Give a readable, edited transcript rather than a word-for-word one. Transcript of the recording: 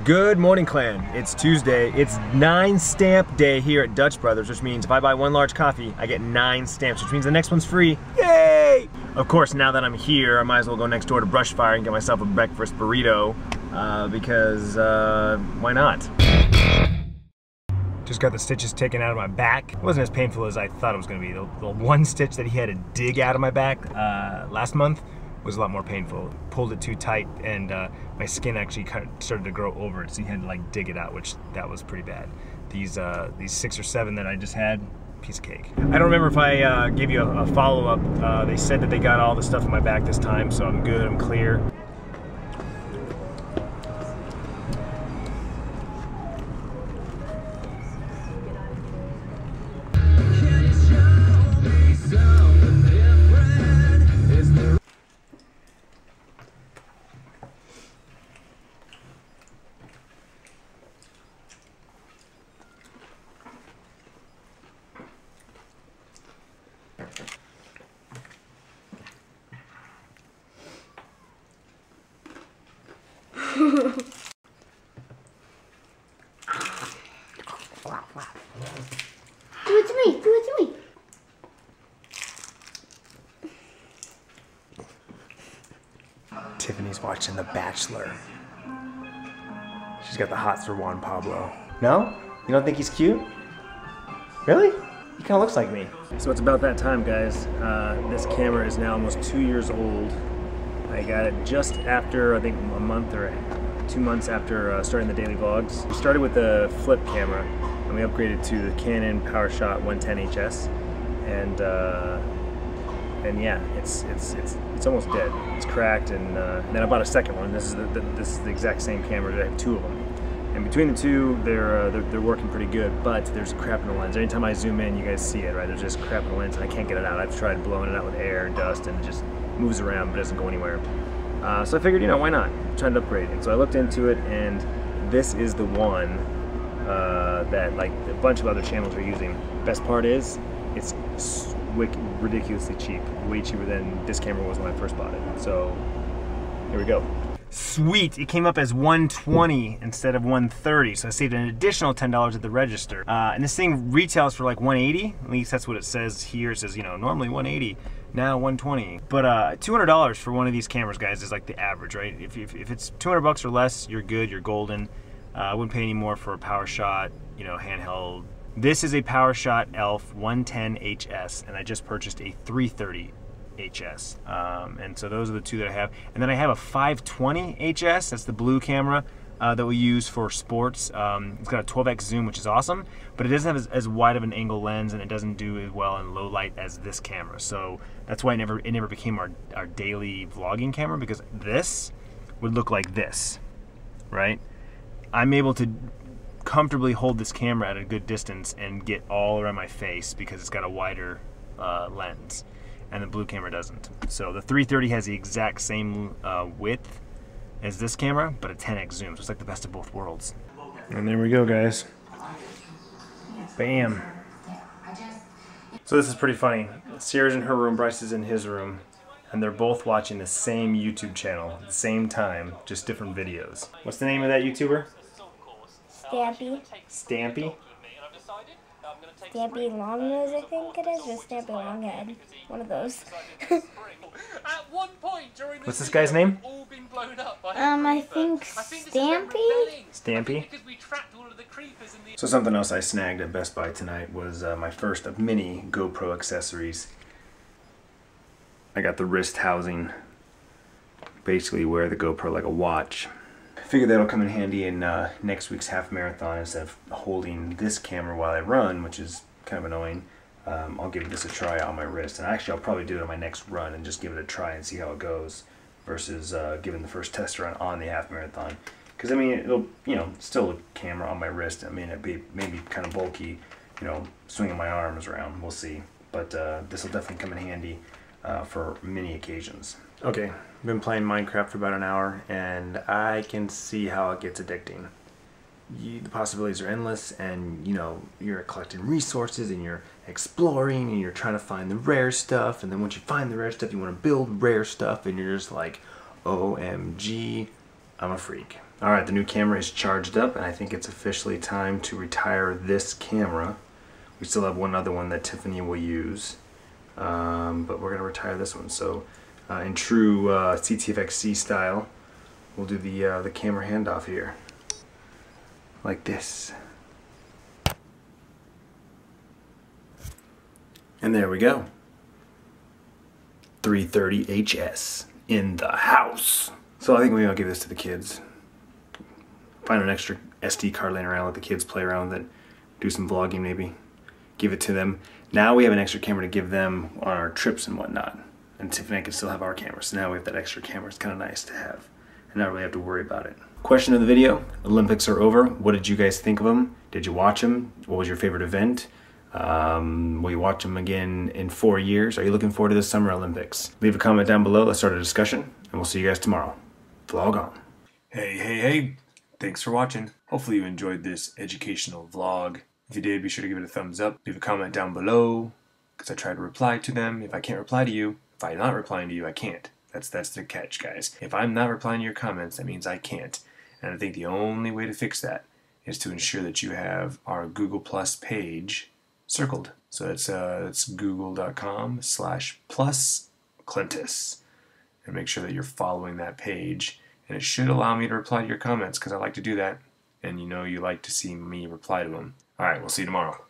Good morning, clan. It's Tuesday. It's 9 stamp day here at Dutch Brothers, which means if I buy one large coffee, I get 9 stamps, which means the next one's free. Yay! Of course, now that I'm here, I might as well go next door to Brushfire and get myself a breakfast burrito, because why not? Just got the stitches taken out of my back. It wasn't as painful as I thought it was gonna be. The one stitch that he had to dig out of my back last month was a lot more painful. Pulled it too tight, and my skin actually kind of started to grow over it, so you had to like dig it out, which that was pretty bad. These 6 or 7 that I just had, piece of cake. I don't remember if I gave you a follow-up. They said that they got all the stuff in my back this time, so I'm good, I'm clear. Do it to me, do it to me. Tiffany's watching The Bachelor. She's got the hots for Juan Pablo. No? You don't think he's cute? Really? He kind of looks like me. So it's about that time, guys. This camera is now almost 2 years old. I got it just after, I think, a month or 2 months after starting the daily vlogs. We started with the flip camera, and we upgraded to the Canon PowerShot 110HS, and yeah, it's almost dead. It's cracked, and then I bought a second one. This is the exact same camera. I have 2 of them, and between the 2, they're working pretty good. But there's crap in the lens. Anytime I zoom in, you guys see it, right? There's just crap in the lens, and I can't get it out. I've tried blowing it out with air and dust, and it just moves around but doesn't go anywhere. So I figured, you know, why not? I'm trying to upgrade it. So I looked into it, and this is the one that like a bunch of other channels are using. Best part is, it's ridiculously cheap. Way cheaper than this camera was when I first bought it. So here we go. Sweet, it came up as $120 instead of $130, so I saved an additional $10 at the register. And this thing retails for like $180, at least that's what it says here. It says, you know, normally $180, now $120. But $200 for one of these cameras, guys, is like the average, right? If it's 200 bucks or less, you're good, you're golden. I wouldn't pay any more for a PowerShot, you know, handheld. This is a PowerShot ELPH 110HS, and I just purchased a 330 HS, and so those are the 2 that I have. And then I have a 520 HS, that's the blue camera that we use for sports. It's got a 12x zoom, which is awesome, but it doesn't have as wide of an angle lens, and it doesn't do as well in low light as this camera. So that's why it never became our daily vlogging camera, because this would look like this, right? I'm able to comfortably hold this camera at a good distance and get all around my face because it's got a wider lens, and the blue camera doesn't. So the 330 has the exact same width as this camera, but a 10x zoom, so it's like the best of both worlds. And there we go, guys. Bam. So this is pretty funny. Sierra's in her room, Bryce is in his room, and they're both watching the same YouTube channel at the same time, just different videos. What's the name of that YouTuber? Stampy. Stampy? Stampy Longnose, I think it is, or Stampy Longhead. One of those. What's this guy's name? I think Stampy? Stampy? So something else I snagged at Best Buy tonight was my first of many GoPro accessories. I got the wrist housing. Basically wear the GoPro like a watch. Figure that'll come in handy in next week's half marathon. Instead of holding this camera while I run, which is kind of annoying, I'll give this a try on my wrist. And actually I'll probably do it on my next run and just give it a try and see how it goes, versus giving the first test run on the half marathon. Because I mean, it'll, you know, still a camera on my wrist. I mean, it'd be maybe kind of bulky, you know, swinging my arms around. We'll see. But this will definitely come in handy for many occasions. Okay, I've been playing Minecraft for about an hour, and I can see how it gets addicting. The possibilities are endless, and you know, you're collecting resources and you're exploring and you're trying to find the rare stuff, and then once you find the rare stuff you want to build rare stuff, and you're just like, OMG, I'm a freak. Alright, the new camera is charged up, and I think it's officially time to retire this camera. We still have one other one that Tiffany will use, but we're going to retire this one. So in true CTFXC style, we'll do the camera handoff here. Like this. And there we go. 330 HS in the house. So I think maybe I'll give this to the kids. Find an extra SD card laying around, let the kids play around with it. Do some vlogging maybe. Give it to them. Now we have an extra camera to give them on our trips and whatnot. And Tiffany and I can still have our camera. So now we have that extra camera. It's kind of nice to have. And not really have to worry about it. Question of the video. Olympics are over. What did you guys think of them? Did you watch them? What was your favorite event? Will you watch them again in 4 years? Are you looking forward to the Summer Olympics? Leave a comment down below. Let's start a discussion. And we'll see you guys tomorrow. Vlog on. Hey. Thanks for watching. Hopefully you enjoyed this educational vlog. If you did, be sure to give it a thumbs up. Leave a comment down below, because I try to reply to them. If I can't reply to you, if I'm not replying to you, I can't. That's the catch, guys. If I'm not replying to your comments, that means I can't. And I think the only way to fix that is to ensure that you have our Google Plus page circled. So it's google.com/+Clintus. And make sure that you're following that page. And it should allow me to reply to your comments, because I like to do that. And you know you like to see me reply to them. Alright, we'll see you tomorrow.